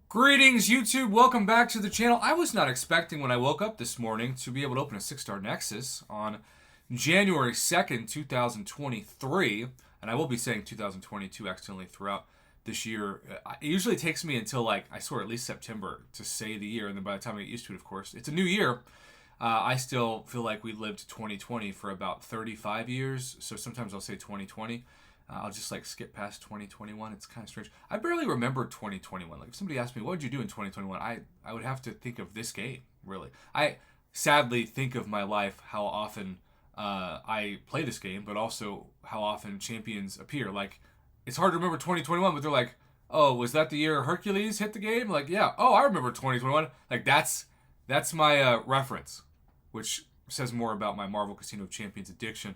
Greetings, YouTube. Welcome back to the channel. I was not expecting when I woke up this morning to be able to open a 6-star Nexus on January 2nd, 2023. And I will be saying 2022 accidentally throughout this year. It usually takes me until, I swear, at least September to say the year. And then by the time I get used to it, of course, it's a new year. I still feel like we lived 2020 for about 35 years. So sometimes I'll say 2020. I'll just skip past 2021. It's kind of strange. I barely remember 2021. Like if somebody asked me, what did you do in 2021? I would have to think of this game, really. I sadly think of my life, how often I play this game, but also how often champions appear. Like, it's hard to remember 2021, but they're like, oh, was that the year Hercules hit the game? Like, yeah. Oh, I remember 2021. Like, that's my reference, which says more about my Marvel Casino of Champions addiction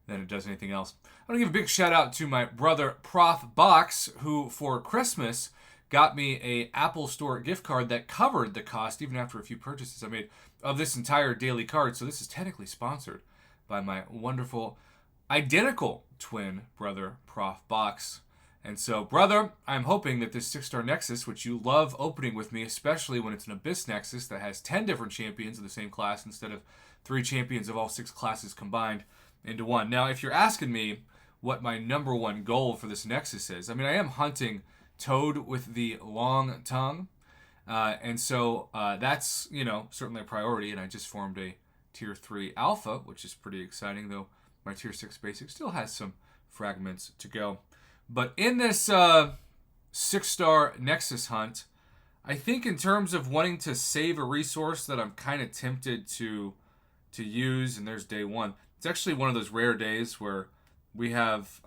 than it does anything else. I want to give a big shout out to my brother Prof Box, who for Christmas got me a Apple Store gift card that covered the cost even after a few purchases I made of this entire daily card. So this is technically sponsored by my wonderful identical twin brother Prof Box. And so, brother, I'm hoping that this 6-star Nexus, which you love opening with me, especially when it's an Abyss Nexus that has 10 different champions of the same class instead of 3 champions of all 6 classes combined into one. Now, if you're asking me what my number one goal for this Nexus is, I mean, I am hunting Toad with the long tongue, and so that's, certainly a priority, and I just formed a Tier 3 Alpha, which is pretty exciting, though my Tier 6 Basic still has some fragments to go. But in this 6-star Nexus hunt, I think in terms of wanting to save a resource that I'm kind of tempted to use, and there's day one. It's actually one of those rare days where we have,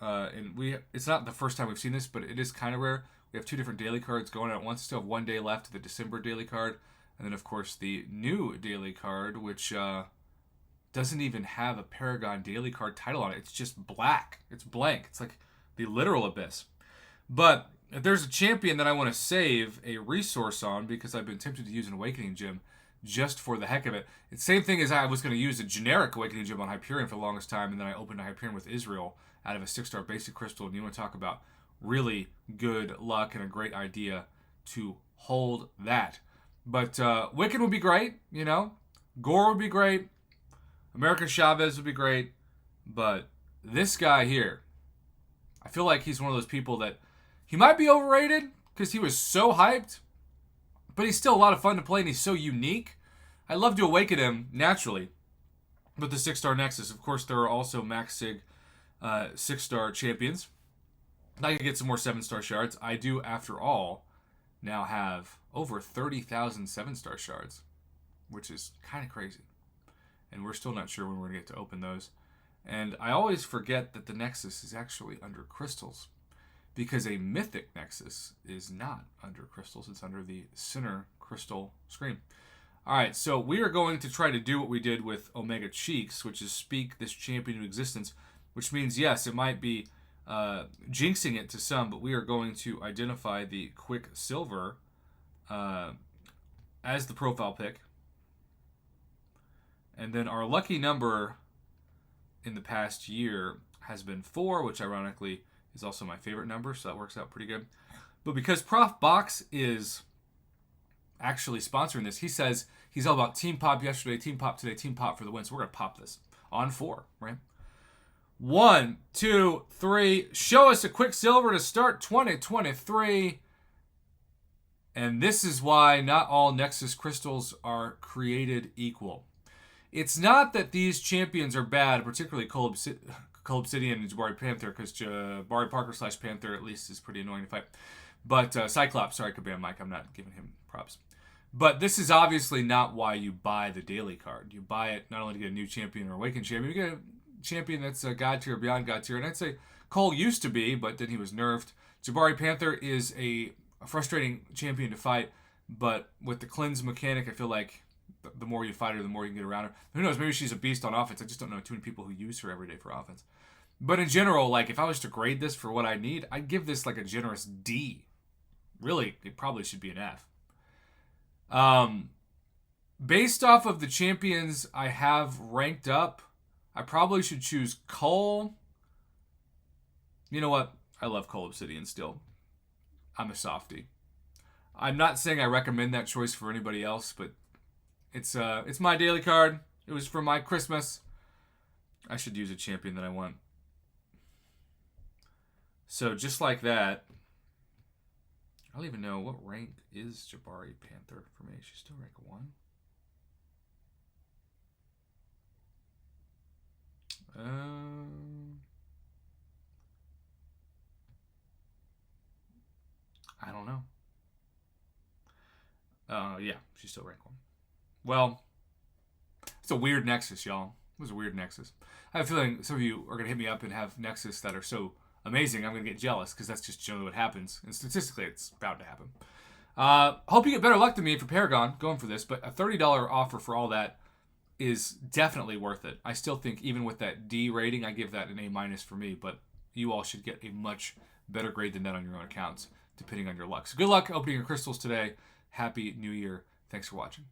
it's not the first time we've seen this, but it is kind of rare. We have 2 different daily cards going at once. Still have 1 day left of the December daily card. And then, of course, the new daily card, which doesn't even have a Paragon daily card title on it. It's just black. It's blank. It's like the literal Abyss. But if there's a champion that I want to save a resource on because I've been tempted to use an Awakening Gem just for the heck of it. It's the same thing as I was going to use a generic Awakening Gem on Hyperion for the longest time, and then I opened a Hyperion with Israel out of a 6-star basic crystal, and you want to talk about really good luck and a great idea to hold that. But Wiccan would be great, Gore would be great. American Chavez would be great. But this guy here, I feel like he's one of those people that he might be overrated because he was so hyped, but he's still a lot of fun to play, and he's so unique. I love to awaken him naturally with the 6-star Nexus. Of course, there are also Max Sig 6-star champions. I can get some more 7-star shards. I do, after all, now have over 30,000 7-star shards, which is kind of crazy. And we're still not sure when we're going to get to open those. And I always forget that the Nexus is actually under crystals, because a mythic Nexus is not under crystals. It's under the center crystal screen. All right, so we are going to try to do what we did with Omega Cheeks, which is speak this champion into existence, which means, yes, it might be jinxing it to some, but we are going to identify the Quicksilver as the profile pick. And then our lucky number in the past year has been 4, which ironically is also my favorite number, so that works out pretty good. But because Prof Box is actually sponsoring this, he says he's all about Team Pop yesterday, Team Pop today, Team Pop for the win. So we're going to pop this on 4, right? 1, 2, 3. Show us a Quicksilver to start 2023. And this is why not all Nexus crystals are created equal. It's not that these champions are bad, particularly Cole Obsidian and Jabari Panther, because Jabari Parker / Panther at least is pretty annoying to fight. But Cyclops, sorry, could be on Mike. I'm not giving him props. But this is obviously not why you buy the daily card. You buy it not only to get a new champion or awakened champion, you get a champion that's a God tier or beyond God tier. And I'd say Cole used to be, but then he was nerfed. Jabari Panther is a frustrating champion to fight, but with the cleanse mechanic, I feel like the more you fight her, the more you can get around her. Who knows? Maybe she's a beast on offense. I just don't know too many people who use her every day for offense. But in general, if I was to grade this for what I need, I'd give this a generous D. Really, it probably should be an F. Based off of the champions I have ranked up, I probably should choose Cole. You know what? I love Cole Obsidian still. I'm a softie. I'm not saying I recommend that choice for anybody else, but it's my daily card. It was for my Christmas. I should use a champion that I want. So just like that, I don't even know what rank is Jabari Panther for me. She's still rank 1. I don't know. Yeah, she's still rank 1. Well, it's a weird Nexus, y'all. It was a weird Nexus. I have a feeling some of you are going to hit me up and have Nexus that are so amazing, I'm going to get jealous because that's just generally what happens. And statistically, it's bound to happen. Hope you get better luck than me for Paragon going for this, but a $30 offer for all that is definitely worth it. I still think even with that D rating, I give that an A- for me, but you all should get a much better grade than that on your own accounts, depending on your luck. So good luck opening your crystals today. Happy New Year. Thanks for watching.